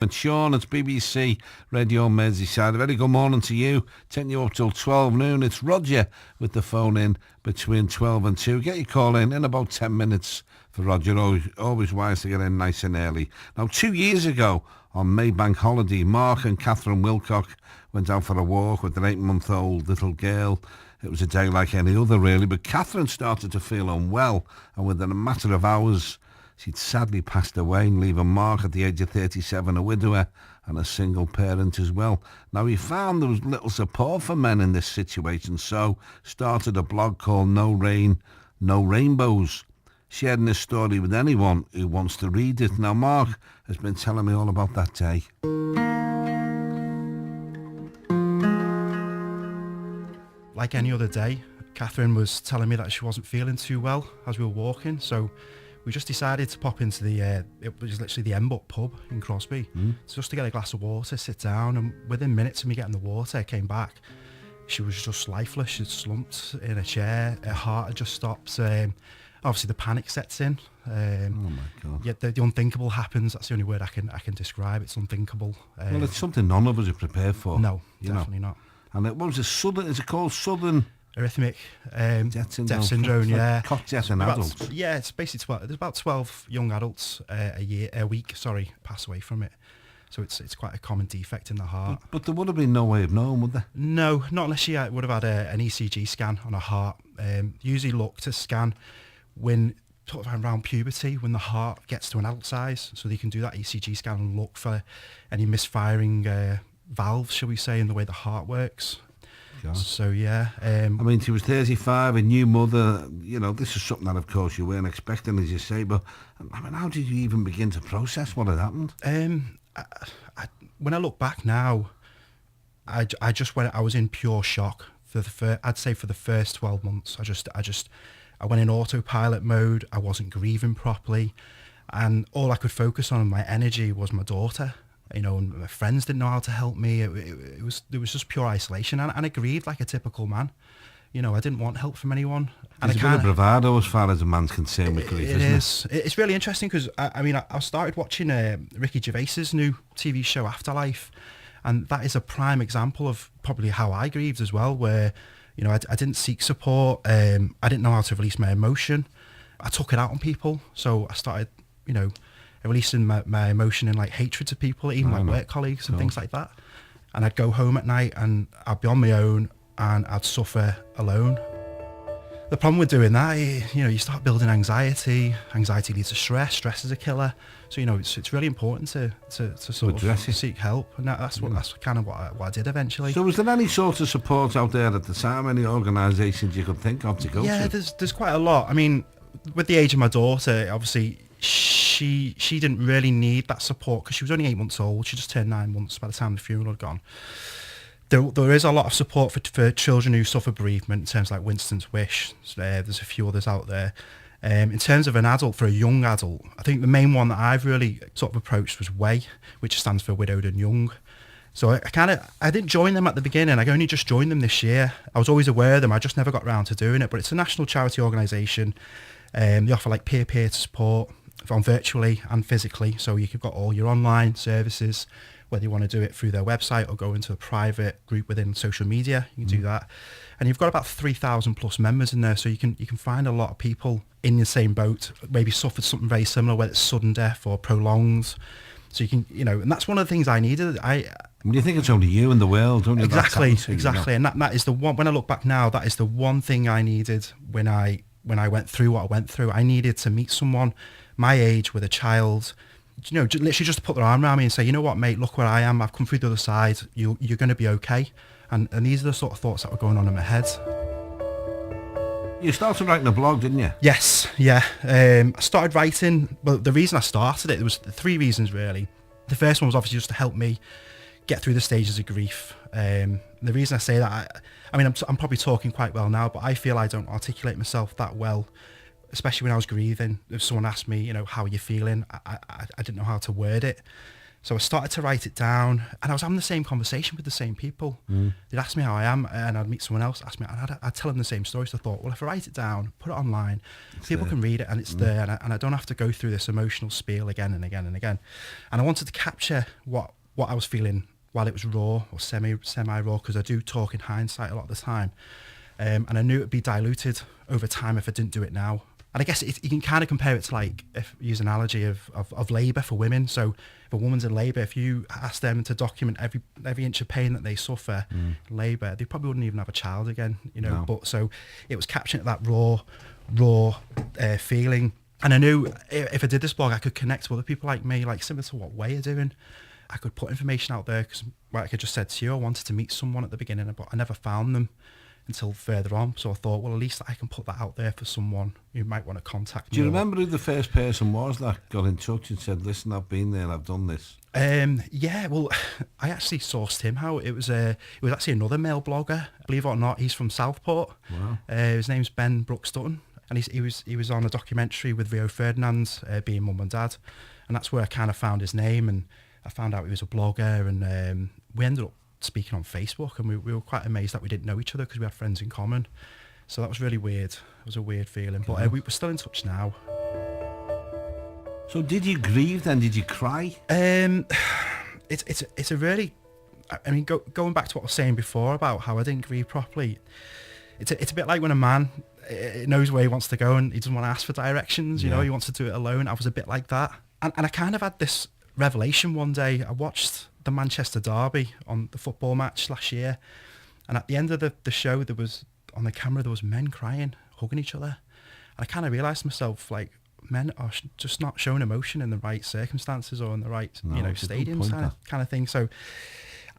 And Sean, it's BBC Radio Merseyside. A very good morning to you. Taking you up till 12 noon. It's Roger with the phone in between 12 and 2. Get your call in about 10 minutes for Roger. Always wise to get in nice and early. Now, 2 years ago on Maybank holiday, Mark and Catherine Wilcock went out for a walk with their 8-month-old little girl. It was a day like any other, really, but Catherine started to feel unwell, and within a matter of hours, she'd sadly passed away, leaving Mark at the age of 37 a widower and a single parent as well. Now, he found there was little support for men in this situation, so started a blog called No Rain, No Rainbows, sharing this story with anyone who wants to read it. Now, Mark has been telling me all about that day. Like any other day, Catherine was telling me that she wasn't feeling too well as we were walking, so we just decided to pop into it was literally the Embut pub in Crosby, just to get a glass of water, sit down, and within minutes of me getting the water, I came back. She was just lifeless. She'd slumped in a chair, her heart had just stopped. Obviously the panic sets in. Oh my God. Yeah, the unthinkable happens. That's the only word I can describe. It's unthinkable. Well, it's something none of us are prepared for. No, definitely not. And what was it, sudden, is it called sudden? Arrhythmic death syndrome, yeah. Cot death in adults. Yeah, it's basically there's about 12 young adults a week pass away from it. So it's quite a common defect in the heart. But there would have been no way of knowing, would there? No, not unless she would have had an ECG scan on her heart. Usually look to scan when sort of around puberty, when the heart gets to an adult size, so they can do that ECG scan and look for any misfiring valves, shall we say, in the way the heart works. God. So yeah, I mean, she was 35, a new mother. You know, this is something that, of course, you weren't expecting, as you say. But I mean, how did you even begin to process what had happened? When I look back now, I was in pure shock I'd say for the first 12 months. I went in autopilot mode. I wasn't grieving properly, and all I could focus on in my energy was my daughter. You know, and my friends didn't know how to help me. It was just pure isolation, and I grieved like a typical man. You know, I didn't want help from anyone. And There's a bit of bravado as far as a man's concerned with grief, isn't it? It's really interesting because, I started watching Ricky Gervais's new TV show Afterlife, and that is a prime example of probably how I grieved as well, where, you know, I didn't seek support. I didn't know how to release my emotion. I took it out on people, so I started, you know, releasing my emotion in like hatred to people, even like work colleagues and things like that. And I'd go home at night and I'd be on my own and I'd suffer alone. The problem with doing that, you know, you start building anxiety. Anxiety leads to stress. Stress is a killer. So, you know, it's really important to sort of seek help. And that's kind of what I did eventually. So was there any sort of support out there at the time? Any organisations you could think of to go to? Yeah, there's quite a lot. I mean, with the age of my daughter, obviously, she didn't really need that support because she was only 8 months old. She just turned 9 months by the time the funeral had gone. There is a lot of support for children who suffer bereavement in terms like Winston's Wish. There's a few others out there. In terms of an adult, for a young adult, I think the main one that I've really sort of approached was WAY, which stands for Widowed and Young. So I didn't join them at the beginning. I only just joined them this year. I was always aware of them. I just never got around to doing it. But it's a national charity organisation. They offer like peer-to-peer support on virtually and physically, so you've got all your online services, whether you want to do it through their website or go into a private group within social media, you can do that. And you've got about 3,000 plus members in there, so you can find a lot of people in the same boat, maybe suffered something very similar, whether it's sudden death or prolonged. So you can, you know, and that's one of the things I needed. You think it's only you in the world, don't you? Exactly. And that is the one, when I look back now, that is the one thing I needed when I went through what I went through. I needed to meet someone my age with a child, you know, literally just to put their arm around me and say, you know what, mate, look where I am. I've come through the other side. You're going to be okay. And these are the sort of thoughts that were going on in my head. You started writing a blog, didn't you? Yes, yeah. I started writing, well, the reason I started it, there was 3 reasons really. The first one was obviously just to help me get through the stages of grief. The reason I say that, I'm probably talking quite well now, but I feel I don't articulate myself that well, especially when I was grieving. If someone asked me, you know, how are you feeling? I didn't know how to word it. So I started to write it down, and I was having the same conversation with the same people. They'd ask me how I am, and I'd meet someone else, ask me, and I'd tell them the same story. So I thought, well, if I write it down, put it online, people can read it, and it's there, and I don't have to go through this emotional spiel again and again and again. And I wanted to capture what I was feeling while it was raw or semi-raw, because I do talk in hindsight a lot of the time. And I knew it would be diluted over time if I didn't do it now. And I guess you can kind of compare it to, like, if you use an analogy of labour for women. So if a woman's in labour, if you ask them to document every inch of pain that they suffer in labour, they probably wouldn't even have a child again, you know. No. But so it was capturing that raw feeling. And I knew if I did this blog, I could connect with other people like me, like similar to what Way are doing. I could put information out there because, like I just said to you, I wanted to meet someone at the beginning, but I never found them until further on. So I thought, well, at least I can put that out there for someone who might want to contact me. Do you remember who the first person was that got in touch and said, listen, I've been there, I've done this? Yeah, well, I actually sourced him out. It was actually another male blogger. Believe it or not, he's from Southport. Wow. His name's Ben Brooks Dutton, and he was on a documentary with Rio Ferdinand, being Mum and Dad, and that's where I kind of found his name, and I found out he was a blogger, and we ended up speaking on Facebook, and we were quite amazed that we didn't know each other because we had friends in common. So that was really weird. It was a weird feeling, but we're still in touch now. So did you grieve then? Did you cry? It's a really, I mean, going back to what I was saying before about how I didn't grieve properly, it's a bit like when a man knows where he wants to go and he doesn't want to ask for directions, you know, he wants to do it alone. I was a bit like that. And I kind of had this revelation one day. I watched the Manchester Derby on the football match last year, and at the end of the show, there was on the camera men crying, hugging each other, and I kind of realised to myself, like, men are just not showing emotion in the right circumstances or in the right stadiums kind of thing. So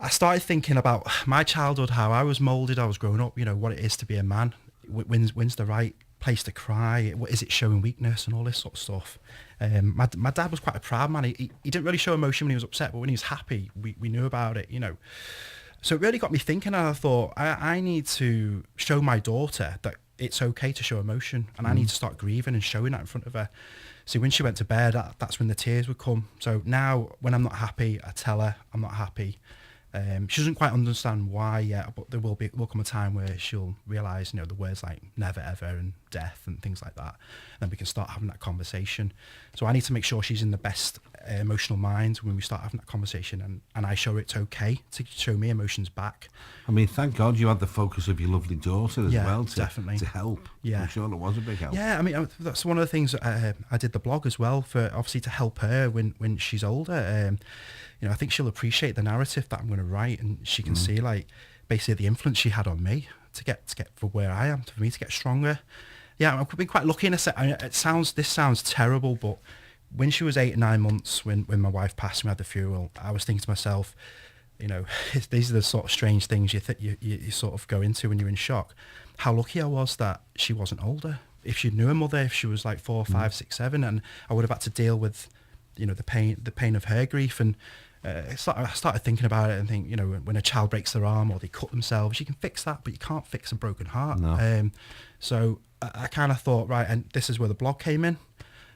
I started thinking about my childhood, how I was moulded, I was growing up, you know, what it is to be a man, when's the right place to cry, what is it showing weakness and all this sort of stuff. My dad was quite a proud man. He didn't really show emotion when he was upset, but when he was happy, we knew about it, you know. So it really got me thinking, and I thought I need to show my daughter that it's okay to show emotion, and I need to start grieving and showing that in front of her. See, when she went to bed, that's when the tears would come. So now when I'm not happy, I tell her I'm not happy. She doesn't quite understand why yet, but there will come a time where she'll realise, you know, the words like never ever and death and things like that. And then we can start having that conversation. So I need to make sure she's in the best emotional mind when we start having that conversation, and I show her it's okay to show me emotions back. I mean, thank God you had the focus of your lovely daughter as well to help. Yeah. I'm sure it was a big help. Yeah, I mean, that's one of the things I did the blog as well, for obviously to help her when she's older. You know, I think she'll appreciate the narrative that I'm going to write, and she can see, like, basically the influence she had on me to get for where I am, for me to get stronger. Yeah, I've been quite lucky in a sense. This sounds terrible, but when she was 8 or 9 months, when my wife passed and we had the funeral, I was thinking to myself, you know, these are the sort of strange things you sort of go into when you're in shock. How lucky I was that she wasn't older. If she knew her mother, if she was like 4, 5, 6, 7, and I would have had to deal with, you know, the pain of her grief. And I started thinking about it and think, you know, when a child breaks their arm or they cut themselves, you can fix that, but you can't fix a broken heart. No. So I kind of thought, right, and this is where the blog came in.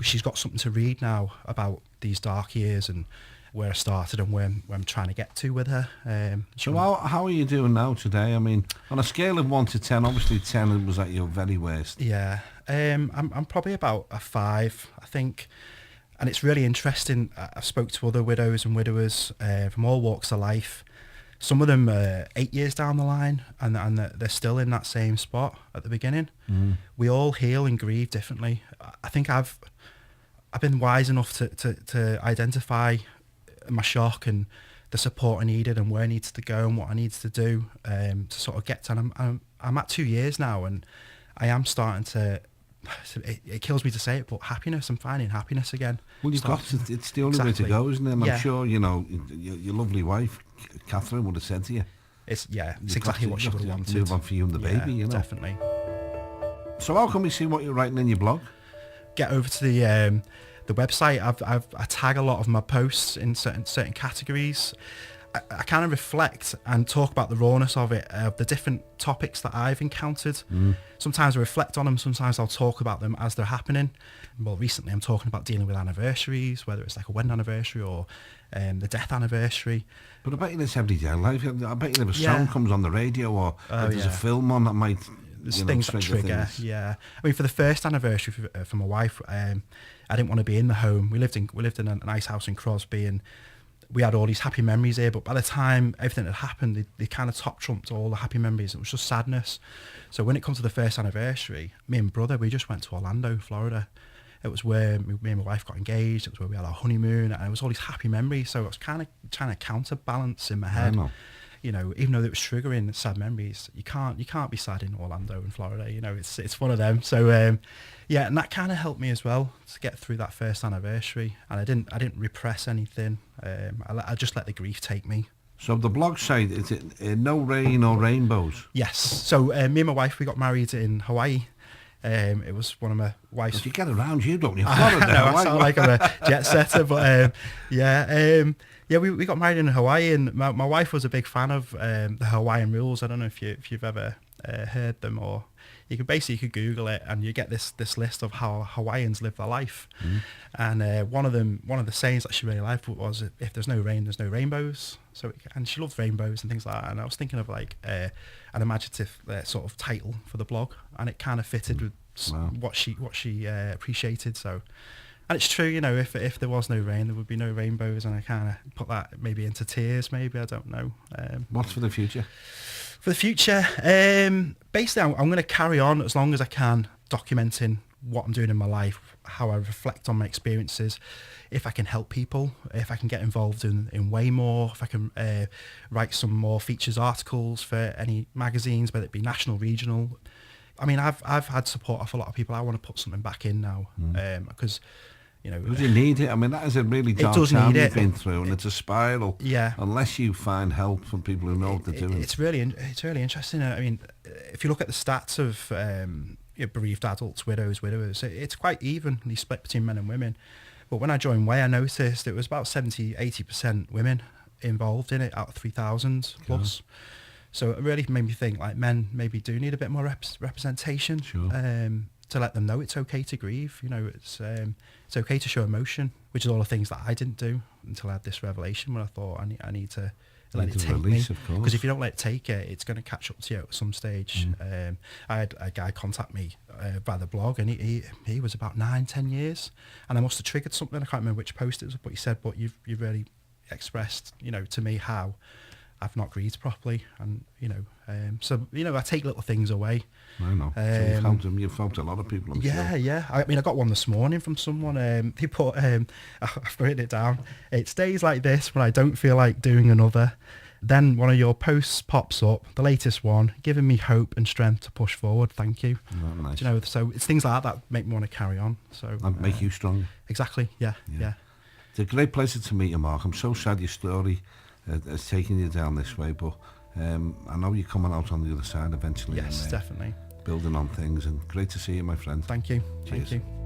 She's got something to read now about these dark years and where I started and where I'm trying to get to with her. So how are you doing now today? I mean, on a scale of 1 to 10, obviously 10 was at your very worst. Yeah, I'm probably about a 5, I think. And it's really interesting. I spoke to other widows and widowers from all walks of life. Some of them 8 years down the line, and they're still in that same spot at the beginning. We all heal and grieve differently. I think I've been wise enough to identify my shock and the support I needed and where I needed to go and what I needed to do to sort of get to. And I'm at 2 years now, and I am starting to. It kills me to say it, but happiness. I'm finding happiness again. Well, you've got to, it's the only way to go, isn't it? And I'm sure, you know, your lovely wife, Catherine, would have said to you. It's exactly what she would have wanted. Move on for you and the baby, you know. Definitely. So how can we see what you're writing in your blog? Get over to the website. I tag a lot of my posts in certain categories. I kind of reflect and talk about the rawness of it, the different topics that I've encountered. Sometimes I reflect on them, sometimes I'll talk about them as they're happening. Well, recently I'm talking about dealing with anniversaries, whether it's like a wedding anniversary or the death anniversary. But I bet you this everyday life. I bet you if a Yeah. song comes on the radio or if there's a film on that might, There's things that trigger, things. yeah. I mean, for the first anniversary for my wife, I didn't want to be in the home. We lived in a nice house in Crosby, and we had all these happy memories here. But by the time everything had happened, they kind of top trumped all the happy memories. It was just sadness. So when it comes to the first anniversary, me and brother, we just went to Orlando, Florida. It was where me and my wife got engaged. It was where we had our honeymoon, and it was all these happy memories. So I was kind of trying to counterbalance in my head. You know, even though it was triggering sad memories, you can't be sad in Orlando and Florida. You know, it's one of them. So yeah, and that kind of helped me as well to get through that first anniversary. And I didn't repress anything. I just let the grief take me. So the blog site, is it No Rain or Rainbows? Yes. So me and my wife, we got married in Hawaii. It was one of my wife's. But you get around, you don't you? Florida, I know, I Hawaii, sound like I'm a jet setter, but yeah, we got married in Hawaii, and my wife was a big fan of the Hawaiian rules. I don't know if you've ever heard them, or you could Google it, and you get this list of how Hawaiians live their life. And one of the sayings that she really liked was, "If there's no rain, there's no rainbows." So, and she loved rainbows and things like that. And I was thinking of like an imaginative sort of title for the blog, and it kind of fitted with what she appreciated. So. And it's true, you know, if there was no rain, there would be no rainbows, and I kind of put that maybe into tears, maybe, I don't know. What's for the future? For the future, basically I'm going to carry on as long as I can, documenting what I'm doing in my life, how I reflect on my experiences, if I can help people, if I can get involved in way more, if I can write some more features articles for any magazines, whether it be national, regional. I mean, I've had support off a lot of people. I want to put something back in now, because, you know, Because you need it. I mean, that is a really dark time you've been through, and it's a spiral. Yeah. Unless you find help from people who know what they're doing. It's really interesting. I mean, if you look at the stats of bereaved adults, widowers, it's quite evenly split between men and women. But when I joined Way, I noticed it was about 70-80% women involved in it out of 3,000 plus. Yeah. So it really made me think, like, men maybe do need a bit more representation. Sure. To let them know it's okay to grieve. You know, it's okay to show emotion, which is all the things that I didn't do until I had this revelation, when I thought I need to let it take me. Because if you don't let it take it, it's going to catch up to you at some stage. I had a guy contact me by the blog, and he was about 9-10 years, and I must have triggered something. I can't remember which post it was, but he said, "But you've really expressed, you know, to me how I've not grieved properly," and so I take little things away. I know. So you've helped a lot of people. I'm sure. Yeah. I mean, I got one this morning from someone. They put, I've written it down. It's days like this when I don't feel like doing another. Then one of your posts pops up, the latest one, giving me hope and strength to push forward. Thank you. Oh, nice. Do you know, so it's things like that make me want to carry on. So and make you stronger. Exactly. Yeah. It's a great pleasure to meet you, Mark. I'm so sad your story has taken you down this way, but I know you're coming out on the other side eventually. Yes, definitely. Building on things, and great to see you, my friend. Thank you. Cheers. Thank you.